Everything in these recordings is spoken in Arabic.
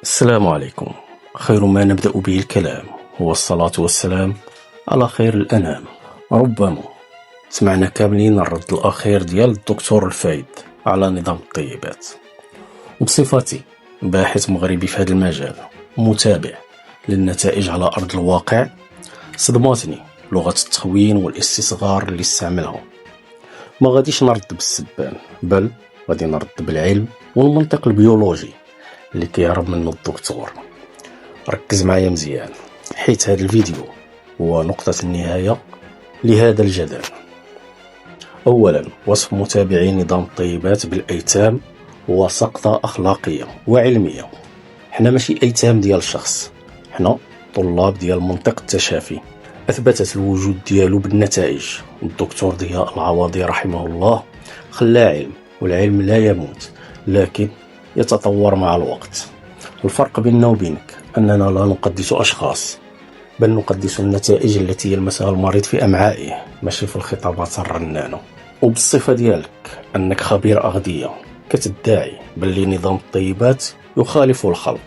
السلام عليكم. خير ما نبدأ به الكلام هو الصلاة والسلام على خير الأنام. ربما سمعنا كاملين الرد الأخير ديال الدكتور الفايد على نظام الطيبات، وبصفتي باحث مغربي في هذا المجال متابع للنتائج على أرض الواقع، صدماتني لغة التخوين والاستصغار اللي استعملها. ما غاديش نرد بالسبان، بل غادي نرد بالعلم والمنطق البيولوجي اللي كيهرب منه الدكتور. ركز معايا مزيان، حيت هذا الفيديو هو نقطة النهاية لهذا الجدل. أولا، وصف متابعي نظام الطيبات بالأيتام هو سقطة أخلاقية وعلمية. حنا ماشي أيتام ديال شخص، حنا طلاب ديال منطق التشافي أثبتت الوجود ديالو بالنتائج. الدكتور ضياء العوضي رحمه الله خلى علم، والعلم لا يموت لكن يتطور مع الوقت. الفرق بيننا وبينك أننا لا نقدس أشخاص، بل نقدس النتائج التي يلمسها المريض في أمعائه، ماشي في الخطابات الرنانة. وبالصفة ديالك أنك خبير أغذية كتدعي باللي نظام الطيبات يخالف الخلق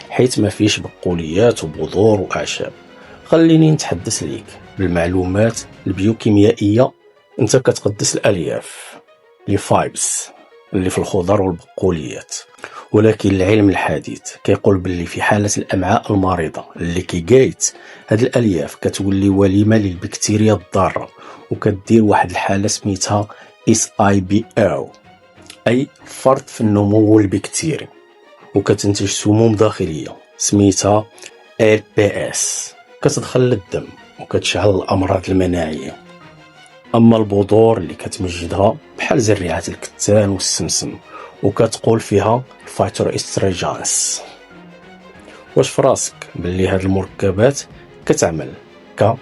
حيث ما فيش بقوليات وبذور وأعشاب، خليني نتحدث ليك بالمعلومات البيوكيميائية. انت كتقدس الألياف الفايبس اللي في الخضر والبقوليات، ولكن العلم الحديث كيقول باللي في حالة الأمعاء المريضة اللي كيقايت هاد الألياف كتولي وليمة للبكتيريا الضارة، وكدير واحد الحالة سميتها SIBO أي فرط في النمو البكتيري، وكتنتج سموم داخلية سميتها LPS كتدخل للدم وكتشعل الأمراض المناعية. أما البذور اللي كتمجدها بحال زريعة الكتان والسمسم وكتقول فيها فايتوإستروجينز. واش فراسك باللي هاد المركبات كتعمل ك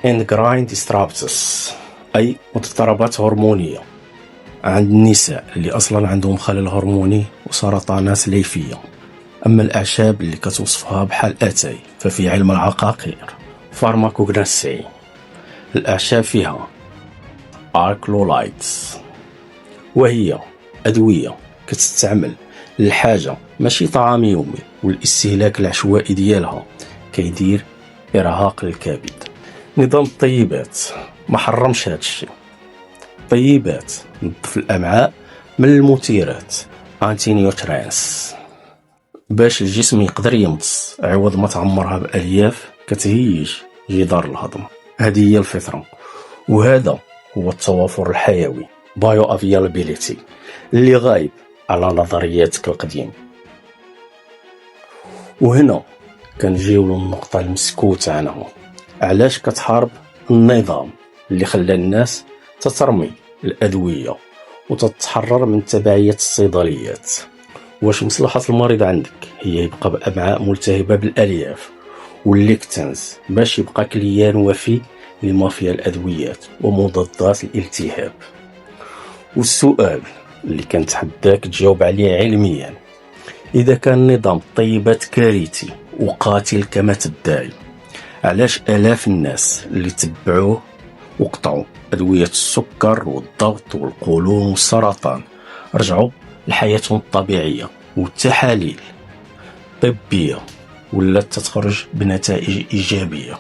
endocrine disruptors أي مضطربات هرمونية عند النساء اللي أصلا عندهم خلل هرموني وسرطانات ليفية. أما الأعشاب اللي كتوصفها بحال أتاي ففي علم العقاقير فارماكوغناسي الأعشاب فيها أركلولايتس، وهي أدوية كتستعمل للحاجة ماشي طعام يومي، والاستهلاك العشوائي ديالها كيدير إرهاق للكبد. نظام الطيبات ما حرمش هاد الشيء. طيبات نظف الأمعاء من المثيرات أنتي نيوترينز باش الجسم يقدر يمتص، عوض ما تعمرها بألياف كتهيج جدار الهضم. هذه هي الفطرة، وهذا هو التوافر الحيوي بايو افيلابيليتي اللي غايب على نظرياتك القديمة. وهنا كنجيو للنقطة المسكوت عنها، علاش كتحارب النظام اللي خلى الناس تترمي الأدوية وتتحرر من تبعية الصيدليات؟ واش مصلحة المريض عندك هي يبقى بأمعاء ملتهبة بالألياف والليكتنز باش يبقى كليان وفي لمافيا الأدويات ومضادات الالتهاب؟ والسؤال اللي كنتحداك تجاوب عليه علميا، إذا كان نظام الطيبات كارثي وقاتل كما تدعي، علاش آلاف الناس اللي تبعوه وقطعوا أدوية السكر والضغط والقولون والسرطان رجعوا لحياتهم الطبيعية والتحاليل طبية ولات تتخرج بنتائج إيجابية؟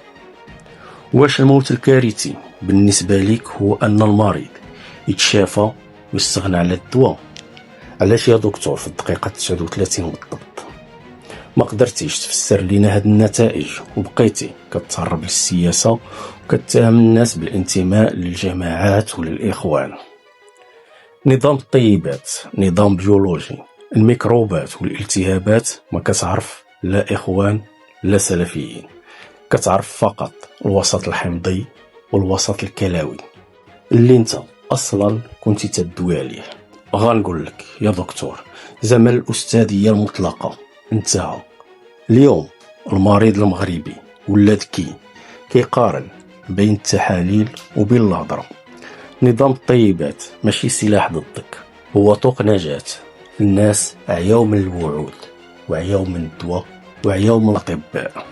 واش الموت الكارثي بالنسبة ليك هو أن المريض يتشافى ويستغنى على الدواء؟ علاش يا دكتور في الدقيقة 39 بالضبط ما قدرتيش تفسر لنا هاد النتائج وبقيتي كتهرب للسياسة وكتهم الناس بالانتماء للجماعات وللإخوان؟ نظام الطيبات نظام بيولوجي، الميكروبات والالتهابات ما كتعرف لا إخوان لا سلفيين، كتعرف فقط الوسط الحمضي والوسط الكلوي اللي انت اصلا كنتي تدوي عليه. غنقول لك يا دكتور، زمن الأستاذية المطلقة انتهى. اليوم المريض المغربي ولا ذكي كيقارن بين التحاليل وبين الهضرة. نظام الطيبات ماشي سلاح ضدك، هو طوق نجاة. الناس عياو من الوعود وعياو من الدواء وعياو من الأطباء.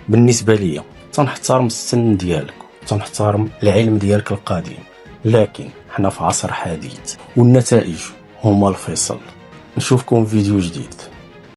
بالنسبة لي تنحترم السن ديالك وتنحترم العلم ديالك القديم، لكن حنا في عصر حديث والنتائج هما الفيصل. نشوفكم في فيديو جديد.